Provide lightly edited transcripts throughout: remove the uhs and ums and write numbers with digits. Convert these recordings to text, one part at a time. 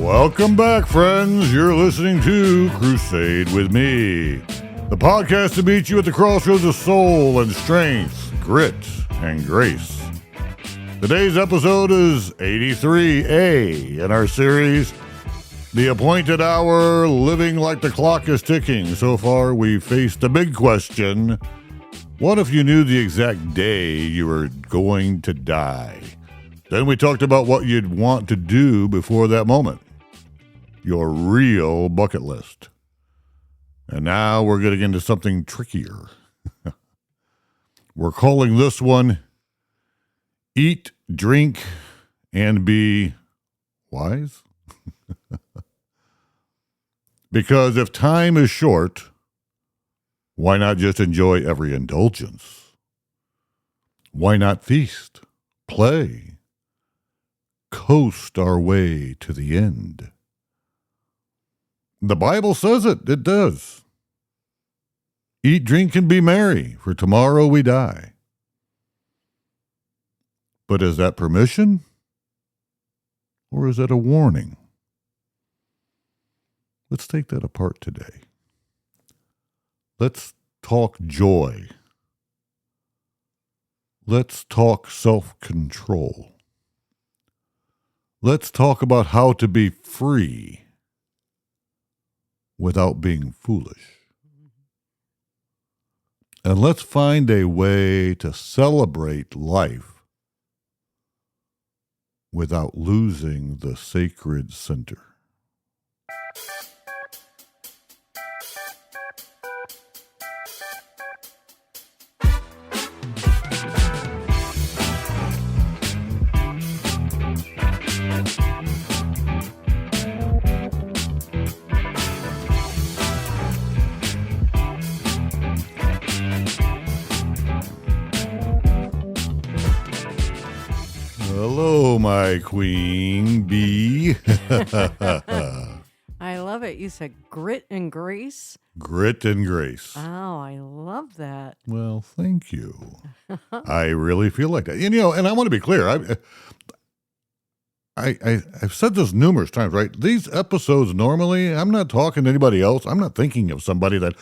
Welcome back, friends. You're listening to Crusade with Me, the podcast to meet you at the crossroads of soul and strength, grit and grace. Today's episode is 83A in our series, The Appointed Hour, Living Like the Clock is Ticking. So far, we've faced the big question, what if you knew the exact day you were going to die? Then we talked about what you'd want to do before that moment. Your real bucket list. And now we're getting into something trickier. We're calling this one Eat, Drink, and Be Wise. Because if time is short, why not just enjoy every indulgence? Why not feast, play, coast our way to the end? The Bible says it. It does. Eat, drink, and be merry, for tomorrow we die. But is that permission? Or is that a warning? Let's take that apart today. Let's talk joy. Let's talk self-control. Let's talk about how to be free without being foolish. And let's find a way to celebrate life without losing the sacred center. Hello, my queen bee. I love it. You said grit and grace. Grit and grace. Oh, I love that. Well, thank you. I really feel like that. And, and I want to be clear. I've said this numerous times, right? These episodes normally, I'm not talking to anybody else. I'm not thinking of somebody that,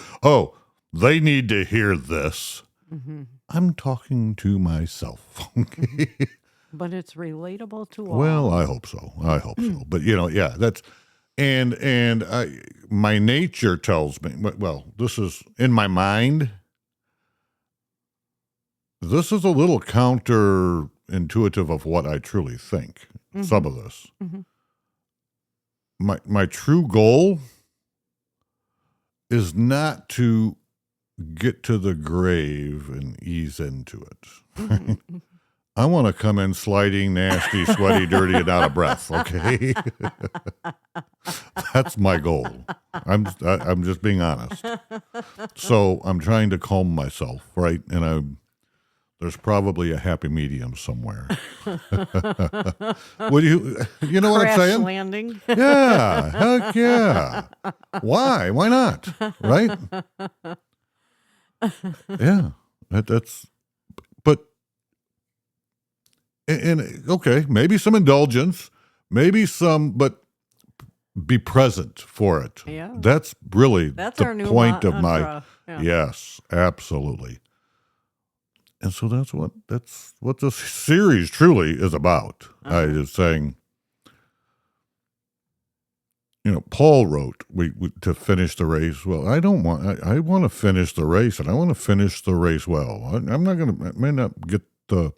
they need to hear this. Mm-hmm. I'm talking to myself. Okay. But it's relatable to all. Well, I hope so. But that's my nature tells me. Well, this is in my mind. This is a little counterintuitive of what I truly think. Mm-hmm. Some of this. Mm-hmm. My true goal is not to get to the grave and ease into it. Mm-hmm. I want to come in sliding, nasty, sweaty, dirty, and out of breath, okay? That's my goal. I'm just being honest. So I'm trying to calm myself, right? And there's probably a happy medium somewhere. Would you know what I'm saying? Crash landing. Yeah, heck yeah. Why? Why not? Right? Yeah, that's. And okay, maybe some indulgence, but be present for it. Yeah. That's really the point of mantra. Yes, absolutely. And so that's what this series truly is about. Uh-huh. I was saying, Paul wrote to finish the race. Well, I want to finish the race, and I want to finish the race well. I may not get the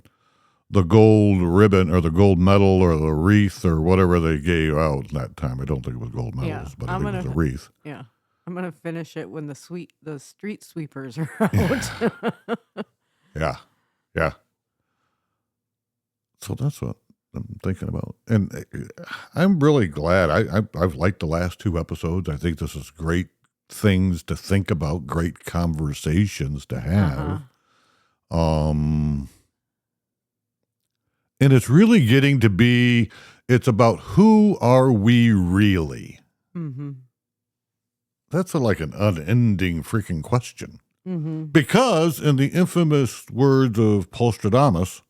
gold ribbon or the gold medal or the wreath or whatever they gave out that time. I don't think it was gold medals, but I think it was a wreath. Yeah. I'm going to finish it when the street sweepers are out. Yeah. So that's what I'm thinking about. And I'm really glad. I've liked the last two episodes. I think this is great things to think about, great conversations to have. Uh-huh. And it's really getting to be, it's about who are we really? Mm-hmm. That's like an unending freaking question. Mm-hmm. Because in the infamous words of Postradamus,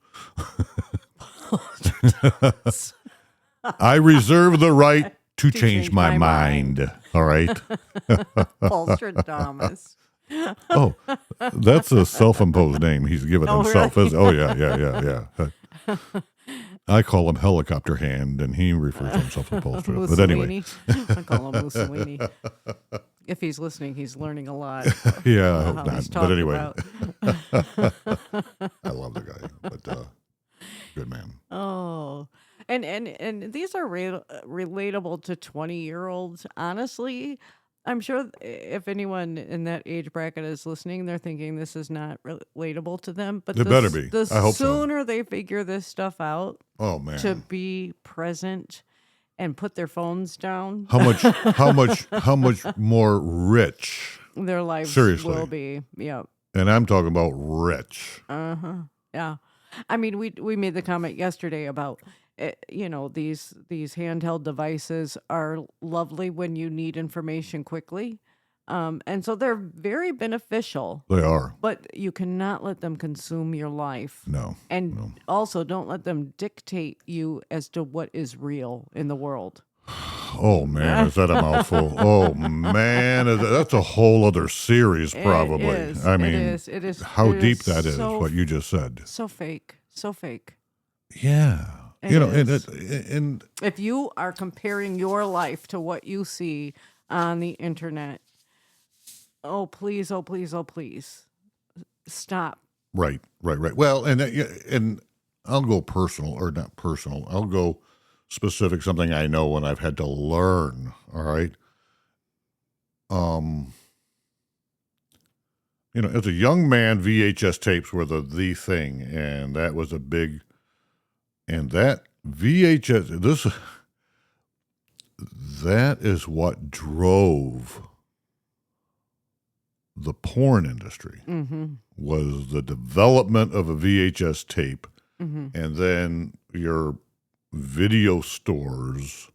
I reserve the right to change my mind. All right. Polstradamus. Oh, that's a self-imposed name he's given Oh, himself. really? Oh, yeah. I call him Helicopter Hand, and he refers to himself as Polstradamus. But anyway. Mussolini. I call him Mussolini. If he's listening, he's learning a lot. Yeah, I hope how not. he's But talked anyway. about. I love the guy, but good man. Oh, and these are relatable to 20-year-olds. Honestly, I'm sure if anyone in that age bracket is listening, they're thinking this is not relatable to them. But It better be. The I hope so. sooner they figure this stuff out, Oh, man. to be present and put their phones down, How much more rich, their lives seriously, will be. Yeah. and I'm talking about rich. Yeah. I mean, we made the comment yesterday about these handheld devices are lovely when you need information quickly, and so they're very beneficial. They are. But you cannot let them consume your life. No. And also don't let them dictate you as to what is real in the world. Oh, man, is that a mouthful? Oh, man, that's a whole other series, probably. It is. I mean, it is. how it deep is that is, so what you just said. So fake. So fake. Yeah. It is. And if you are comparing your life to what you see on the internet, oh, please, stop. Right. Well, and I'll go personal, or not personal. I'll go specific, something I know when I've had to learn. All right. As a young man, VHS tapes were the thing, and that was a big. And that VHS, that is what drove the porn industry. Was the development of a VHS tape, and then your video stores.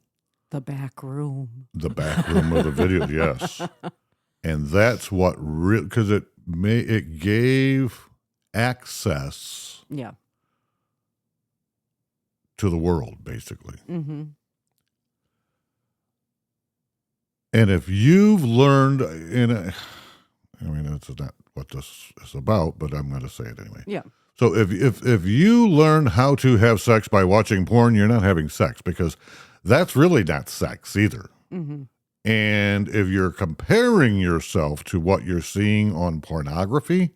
The back room of the videos, yes. And that's what because it gave access. Yeah. To the world, basically. And if you've learned, that's not what this is about, but I'm going to say it anyway. Yeah. So if you learn how to have sex by watching porn, you're not having sex, because that's really not sex either. And if you're comparing yourself to what you're seeing on pornography,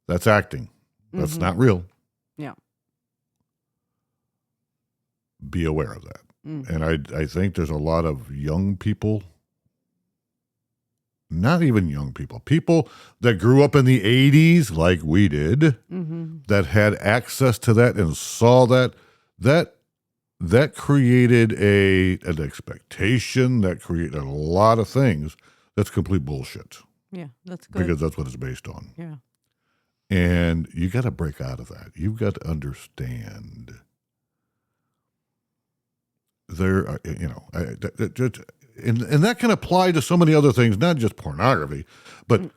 that's acting. That's not real. Yeah. Be aware of that. And I think there's a lot of young people, not even young people that grew up in the 80s like we did, that had access to that and saw that created an expectation, that created a lot of things that's complete bullshit. Yeah, that's good. Because that's what it's based on. Yeah. And you got to break out of that. You've got to understand. There, and that can apply to so many other things, not just pornography. But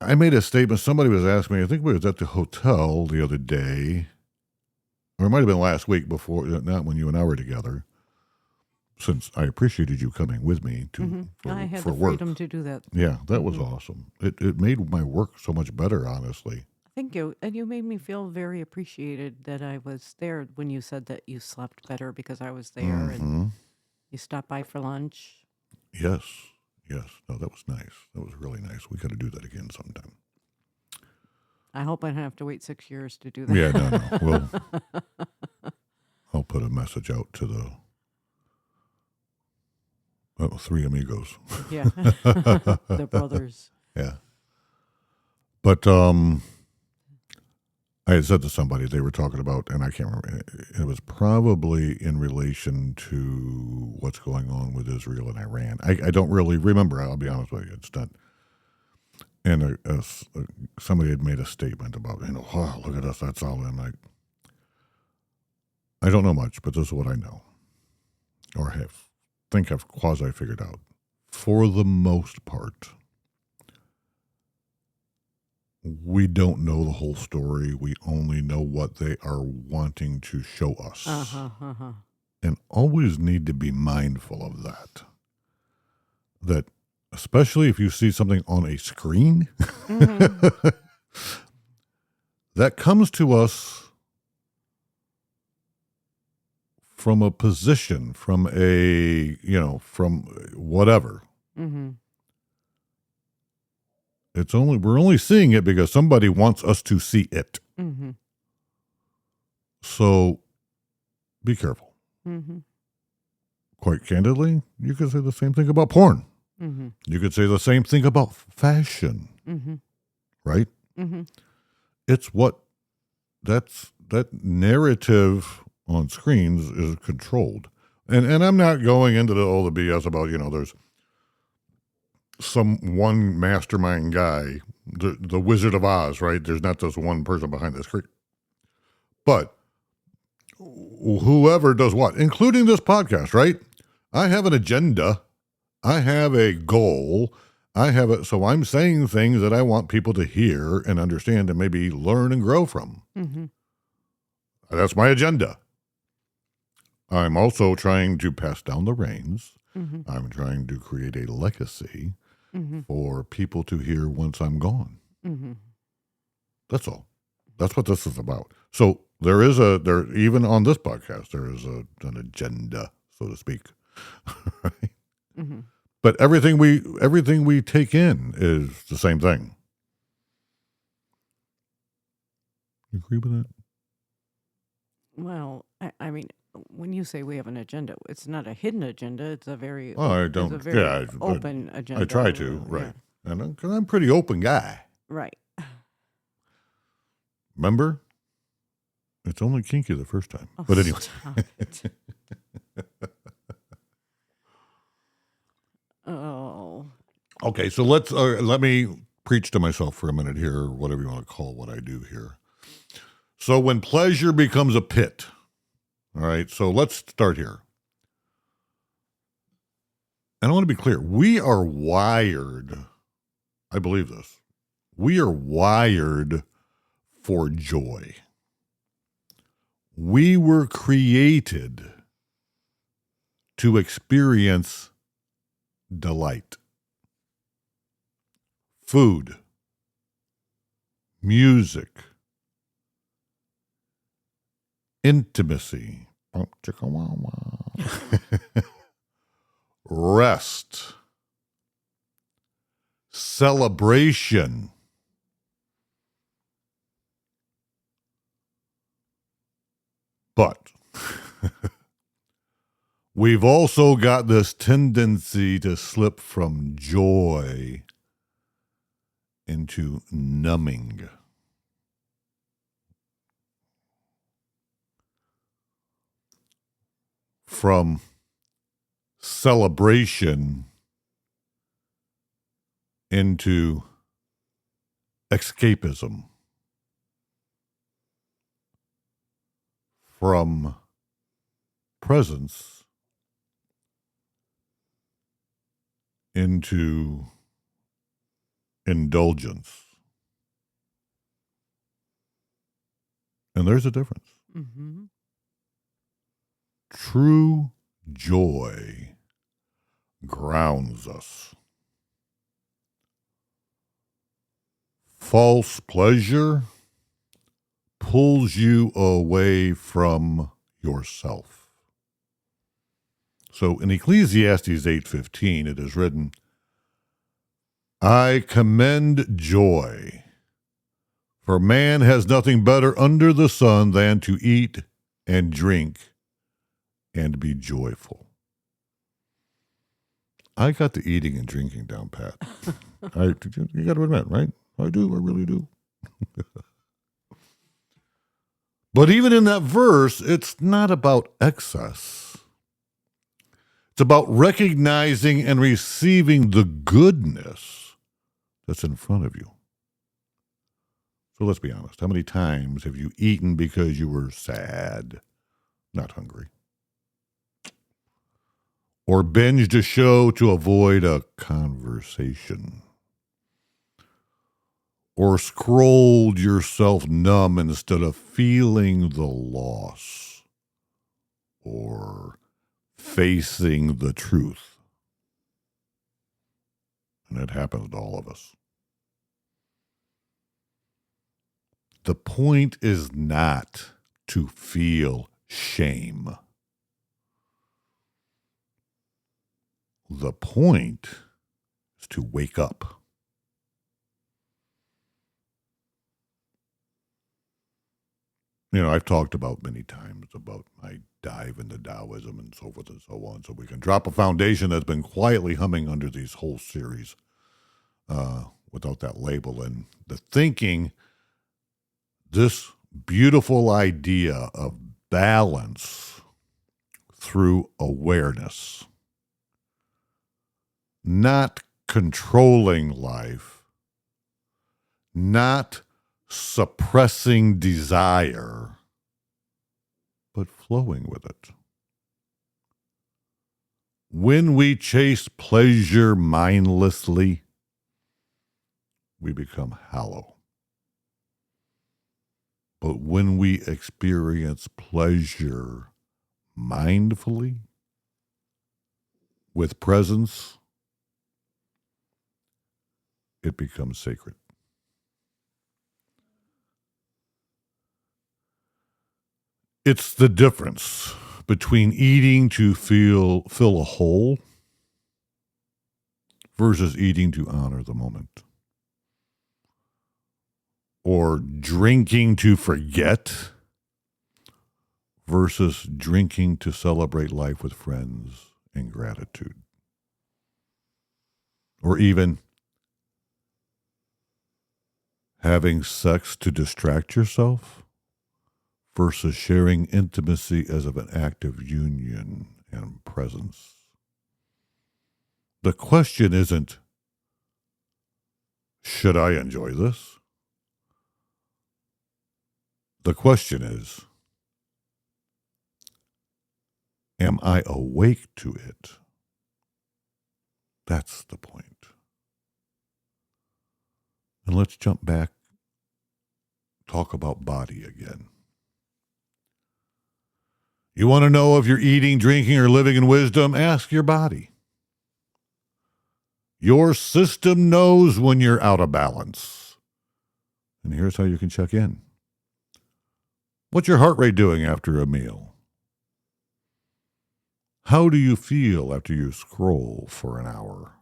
I made a statement. Somebody was asking me, I think we was at the hotel the other day, or it might have been last week, before, not when you and I were together, since I appreciated you coming with me I had for the work. freedom to do that. Yeah, that was awesome. It made my work so much better, honestly. Thank you. And you made me feel very appreciated that I was there when you said that you slept better because I was there and you stopped by for lunch. Yes. No, that was nice. That was really nice. We got to do that again sometime. I hope I don't have to wait 6 years to do that. Yeah, no. I'll put a message out to the three amigos. Yeah. The brothers. Yeah. But I had said to somebody, they were talking about, and I can't remember, it was probably in relation to what's going on with Israel and Iran. I don't really remember, I'll be honest with you. It's not. And somebody had made a statement about, wow, look at us, that's all in. I don't know much, but this is what I know, or think I've quasi-figured out. For the most part, we don't know the whole story. We only know what they are wanting to show us. and always need to be mindful of that. That especially if you see something on a screen, Mm-hmm. that comes to us from a position, from from whatever. Mm-hmm. We're only seeing it because somebody wants us to see it. Mm-hmm. So be careful. Mm-hmm. Quite candidly, you could say the same thing about porn. Mm-hmm. You could say the same thing about fashion, Mm-hmm. right? Mm-hmm. It's that narrative on screens is controlled. And I'm not going into the BS about, there's some one mastermind guy, the Wizard of Oz, right? There's not just one person behind the screen. But whoever does what, including this podcast, right? I have an agenda. I have a goal. So I'm saying things that I want people to hear and understand and maybe learn and grow from. Mm-hmm. That's my agenda. I'm also trying to pass down the reins. Mm-hmm. I'm trying to create a legacy Mm-hmm. for people to hear once I'm gone. Mm-hmm. That's all. That's what this is about. So there even on this podcast, there is an agenda, so to speak. Right? Mm-hmm. But everything we take in is the same thing. You agree with that? Well, I mean, when you say we have an agenda, it's not a hidden agenda. It's a very I don't. it's a very Yeah, open agenda. I try to. Yeah. Right, and because I'm a pretty open guy. Right. Remember, it's only kinky the first time. Oh, But anyway. stop it. Oh. Okay, so let me preach to myself for a minute here, or whatever you want to call what I do here. So when pleasure becomes a pit, all right, so let's start here. And I want to be clear. We are wired, I believe this, we are wired for joy. We were created to experience delight. Food, music, intimacy, rest, celebration. But we've also got this tendency to slip from joy into numbing. From celebration into escapism. From presence into indulgence. And there's a difference. Mm-hmm. True joy grounds us. False pleasure pulls you away from yourself. So in Ecclesiastes 8:15, it is written, I commend joy, for man has nothing better under the sun than to eat and drink and be joyful. I got the eating and drinking down pat. You got to admit, right? I do. I really do. But even in that verse, it's not about excess. It's about recognizing and receiving the goodness that's in front of you. So let's be honest. How many times have you eaten because you were sad, not hungry? Or binged a show to avoid a conversation? Or scrolled yourself numb instead of feeling the loss or facing the truth. And it happens to all of us. The point is not to feel shame. The point is to wake up. You know, I've talked about many times about my dive into Taoism and so forth and so on, so we can drop a foundation that's been quietly humming under these whole series without that label. And the thinking, this beautiful idea of balance through awareness, not controlling life, not suppressing desire, but flowing with it. When we chase pleasure mindlessly, we become hollow. But when we experience pleasure mindfully, with presence, it becomes sacred. It's the difference between eating to fill a hole versus eating to honor the moment. Or drinking to forget versus drinking to celebrate life with friends and gratitude. Or even having sex to distract yourself versus sharing intimacy as of an act of union and presence. The question isn't, should I enjoy this? The question is, am I awake to it? That's the point. And let's jump back, talk about body again. You want to know if you're eating, drinking, or living in wisdom? Ask your body. Your system knows when you're out of balance. And here's how you can check in. What's your heart rate doing after a meal? How do you feel after you scroll for an hour?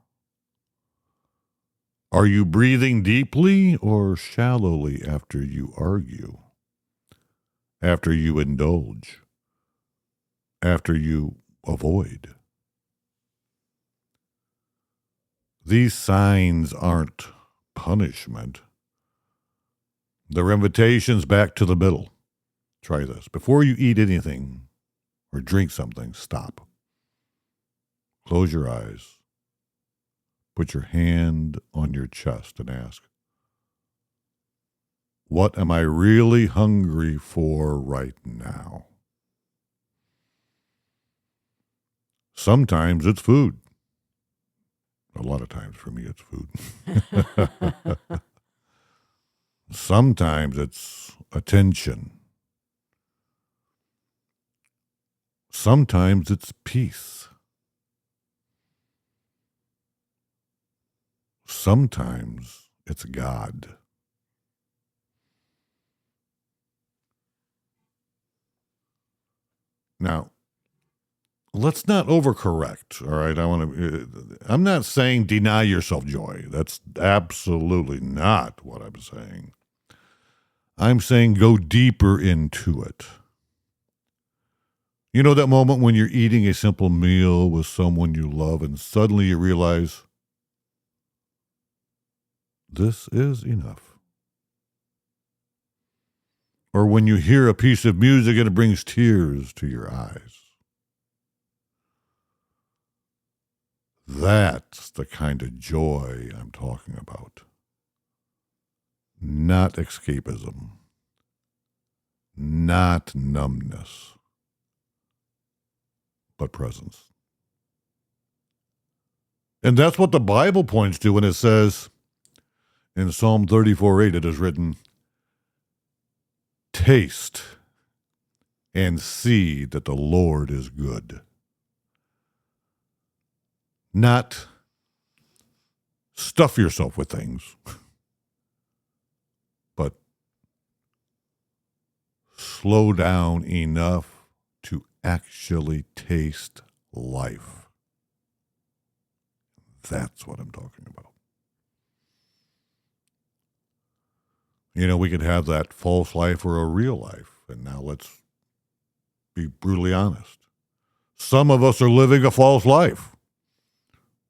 Are you breathing deeply or shallowly after you argue? After you indulge? After you avoid? These signs aren't punishment. They're invitations back to the middle. Try this. Before you eat anything or drink something, stop. Close your eyes. Put your hand on your chest and ask, what am I really hungry for right now? Sometimes it's food. A lot of times for me it's food. Sometimes it's attention. Sometimes it's peace. Sometimes it's God. Now, let's not overcorrect, all right? I'm not saying deny yourself joy. That's absolutely not what I'm saying. I'm saying go deeper into it. You know that moment when you're eating a simple meal with someone you love and suddenly you realize, this is enough. Or when you hear a piece of music and it brings tears to your eyes. That's the kind of joy I'm talking about. Not escapism. Not numbness. But presence. And that's what the Bible points to when it says, in Psalm 34:8, it is written, taste and see that the Lord is good. Not stuff yourself with things, but slow down enough to actually taste life. That's what I'm talking about. We could have that false life or a real life. And now let's be brutally honest. Some of us are living a false life.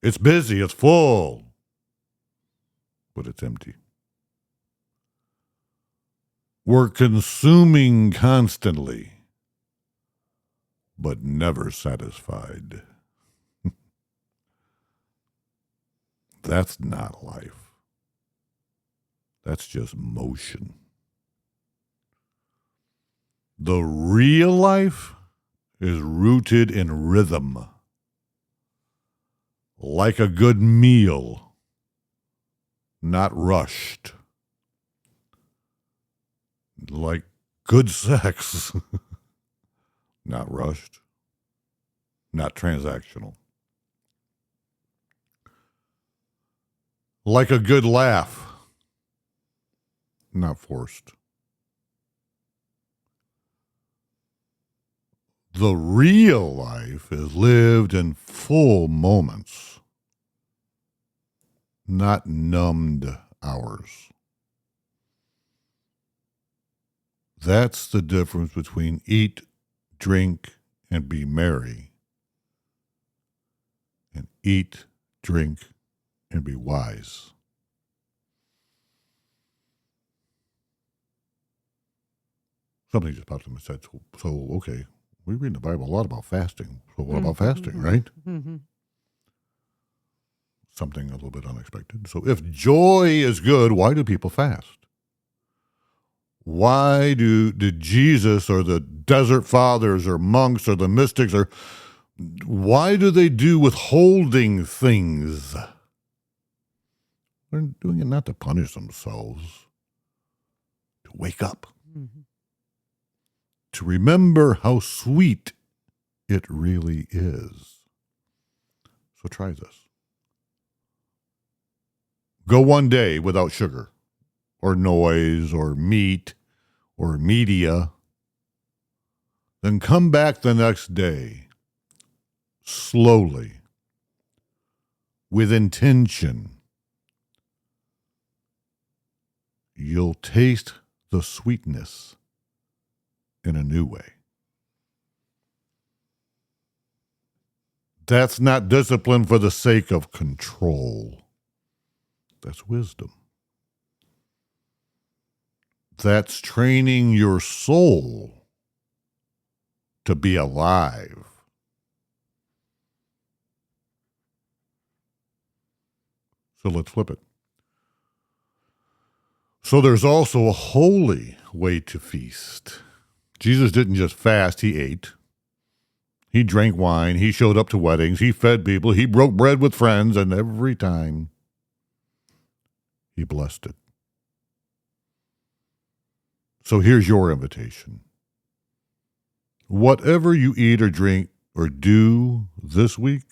It's busy, it's full, but it's empty. We're consuming constantly, but never satisfied. That's not life. That's just motion. The real life is rooted in rhythm. Like a good meal, not rushed. Like good sex, not rushed, not transactional. Like a good laugh, not forced. The real life is lived in full moments, not numbed hours. That's the difference between eat, drink, and be merry, and eat, drink, and be wise. Somebody just popped in and said, so okay, we read in the Bible a lot about fasting. So what about fasting, right? Mm-hmm. Something a little bit unexpected. So if joy is good, why do people fast? Why did Jesus or the desert fathers or monks or the mystics, or why do they do withholding things? They're doing it not to punish themselves, to wake up, to remember how sweet it really is. So try this. Go one day without sugar or noise or meat or media. Then come back the next day, slowly, with intention. You'll taste the sweetness in a new way. That's not discipline for the sake of control. That's wisdom. That's training your soul to be alive. So let's flip it. So there's also a holy way to feast. Jesus didn't just fast, he ate. He drank wine, he showed up to weddings, he fed people, he broke bread with friends, and every time he blessed it. So here's your invitation. Whatever you eat or drink or do this week,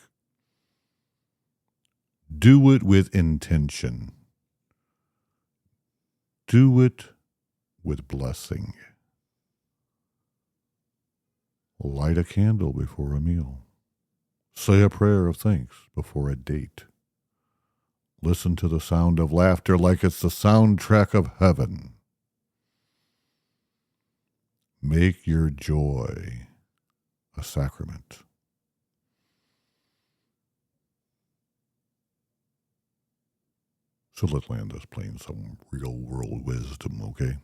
do it with intention. Do it with blessing. Light a candle before a meal. Say a prayer of thanks before a date. Listen to the sound of laughter like it's the soundtrack of heaven. Make your joy a sacrament. So let's land this plane some real world wisdom, okay?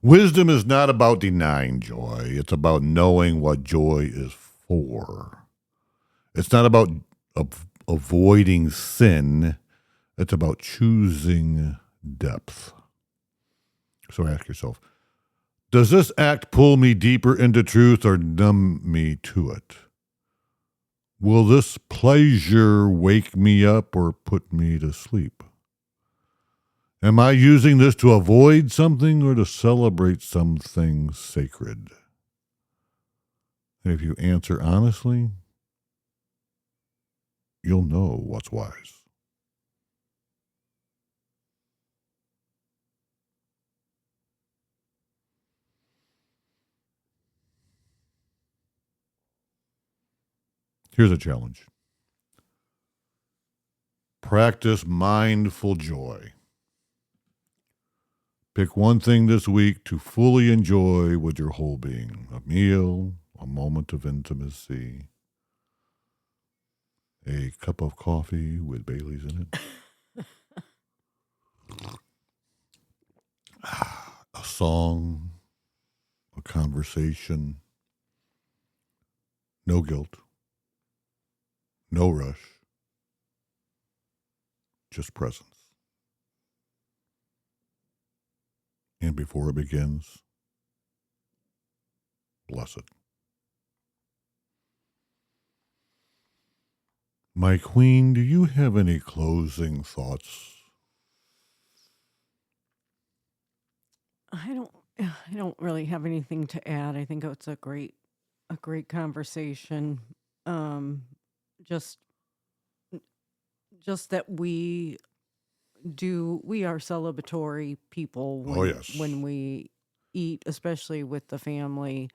Wisdom is not about denying joy. It's about knowing what joy is for. It's not about avoiding sin. It's about choosing depth. So ask yourself, does this act pull me deeper into truth or numb me to it? Will this pleasure wake me up or put me to sleep? Am I using this to avoid something or to celebrate something sacred? And if you answer honestly, you'll know what's wise. Here's a challenge. Practice mindful joy. Pick one thing this week to fully enjoy with your whole being. A meal, a moment of intimacy, a cup of coffee with Bailey's in it, a song, a conversation. No guilt, no rush, just presence. And before it begins, bless it. My queen, do you have any closing thoughts? I don't really have anything to add. I think it's a great conversation. Just that we are celebratory people when we eat, especially with the family.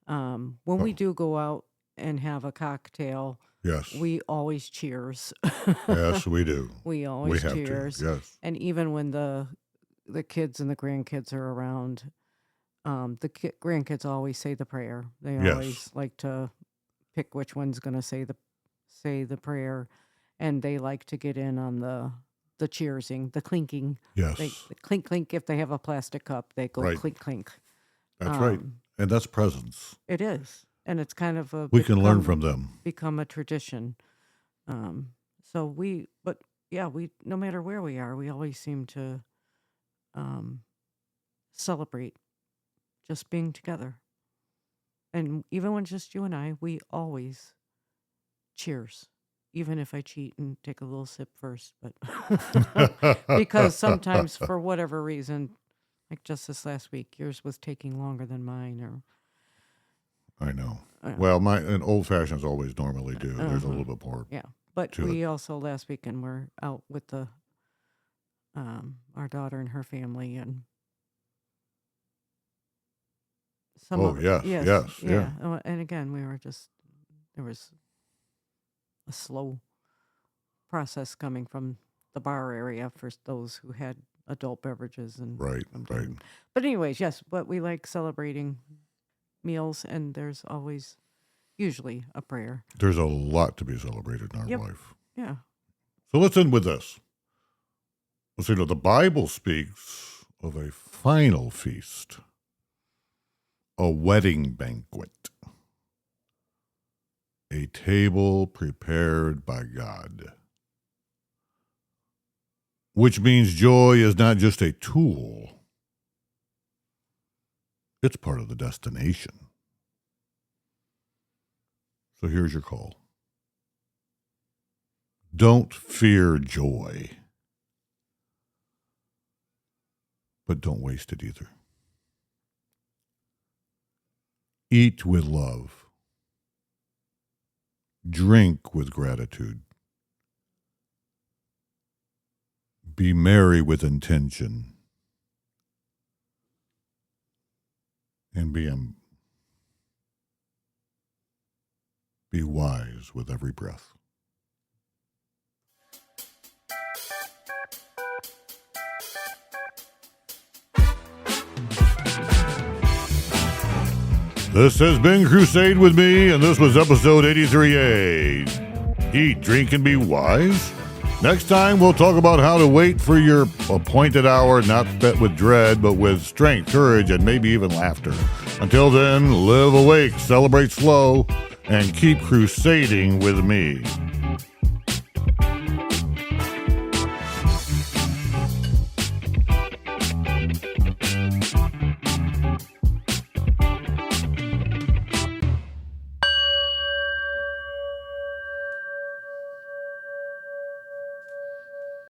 When we do go out and have a cocktail, yes, we always cheers. Yes, we do. We always have cheers. to. Yes. And even when the kids and the grandkids are around, the grandkids always say the prayer. They always like to pick which one's going to say the prayer, and they like to get in on the cheersing, the clinking. Yes. They clink clink. If they have a plastic cup, they go clink clink. That's right. And that's presence. It is. And it's kind of we can learn from them. Become a tradition. No matter where we are, we always seem to celebrate just being together. And even when it's just you and I, we always cheers. Even if I cheat and take a little sip first, but because sometimes for whatever reason, like just this last week, yours was taking longer than mine, or I know. Well, an old fashions always normally do. There's a little bit more. Yeah, but we also last weekend were out with our daughter and her family, and yeah. And again, we were there was a slow process coming from the bar area for those who had adult beverages and right. But anyways, yes, but we like celebrating meals, and there's always usually a prayer. There's a lot to be celebrated in our life. Yeah. So let's end with this. Let's see. The Bible speaks of a final feast, a wedding banquet. A table prepared by God. Which means joy is not just a tool, it's part of the destination. So here's your call. Don't fear joy, but don't waste it either. Eat with love. Drink with gratitude. Be merry with intention. And be wise with every breath. This has been Crusade with me, and this was episode 83A. Eat, drink, and be wise. Next time, we'll talk about how to wait for your appointed hour, not met with dread, but with strength, courage, and maybe even laughter. Until then, live awake, celebrate slow, and keep crusading with me.